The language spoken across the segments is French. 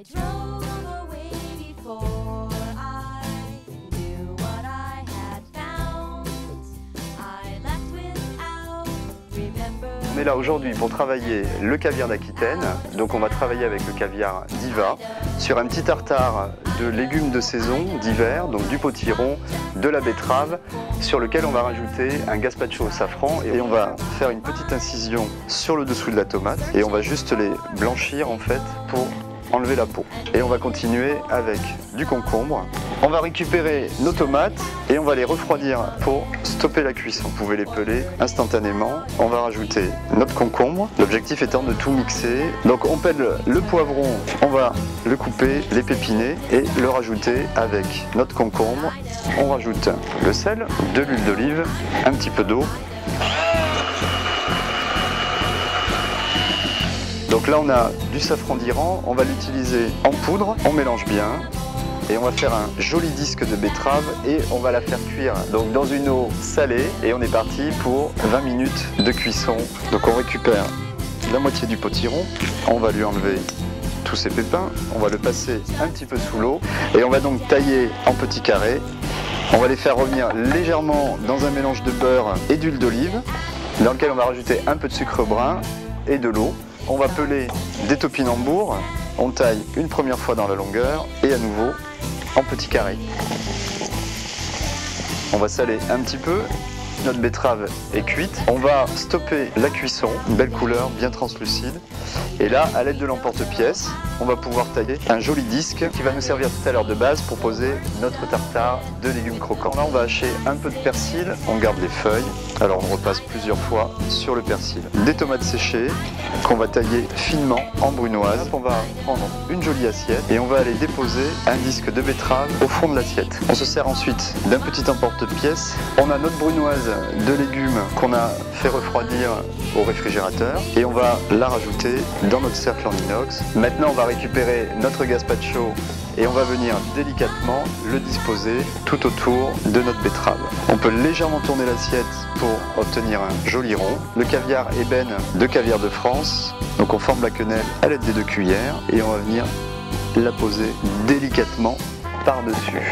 I drove away before I knew what I had found. I left without remembering. On est là aujourd'hui pour travailler le caviar d'Aquitaine. Donc on va travailler avec le caviar d'Iva sur un petit tartare de légumes de saison d'hiver, donc du potiron, de la betterave, sur lequel on va rajouter un gazpacho au safran et on va faire une petite incision sur le dessous de la tomate et on va juste les blanchir en fait pour enlever la peau. Et on va continuer avec du concombre. On va récupérer nos tomates et on va les refroidir pour stopper la cuisson. Vous pouvez les peler instantanément. On va rajouter notre concombre, l'objectif étant de tout mixer. Donc on pèle le poivron, on va le couper, l'épépiner et le rajouter avec notre concombre. On rajoute le sel, de l'huile d'olive, un petit peu d'eau. Donc là on a du safran d'Iran, on va l'utiliser en poudre, on mélange bien et on va faire un joli disque de betterave et on va la faire cuire donc dans une eau salée et on est parti pour 20 minutes de cuisson. Donc on récupère la moitié du potiron, on va lui enlever tous ses pépins, on va le passer un petit peu sous l'eau et on va donc tailler en petits carrés. On va les faire revenir légèrement dans un mélange de beurre et d'huile d'olive dans lequel on va rajouter un peu de sucre brun et de l'eau. On va peler des topinambours, on taille une première fois dans la longueur et à nouveau en petits carrés. On va saler un petit peu, notre betterave est cuite. On va stopper la cuisson, une belle couleur bien translucide. Et là, à l'aide de l'emporte-pièce, on va pouvoir tailler un joli disque qui va nous servir tout à l'heure de base pour poser notre tartare de légumes croquants. Là, on va hacher un peu de persil, on garde les feuilles. Alors on repasse plusieurs fois sur le persil. Des tomates séchées qu'on va tailler finement en brunoise. On va prendre une jolie assiette et on va aller déposer un disque de betterave au fond de l'assiette. On se sert ensuite d'un petit emporte-pièce. On a notre brunoise de légumes qu'on a fait refroidir au réfrigérateur et on va la rajouter dans notre cercle en inox. Maintenant on va récupérer notre gazpacho et on va venir délicatement le disposer tout autour de notre betterave. On peut légèrement tourner l'assiette pour obtenir un joli rond. Le caviar ébène de Caviar de France, donc on forme la quenelle à l'aide des 2 cuillères et on va venir la poser délicatement par-dessus.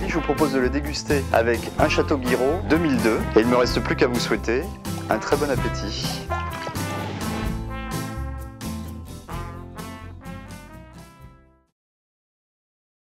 Je vous propose de le déguster avec un Château Guiraud 2002 et il ne me reste plus qu'à vous souhaiter un très bon appétit.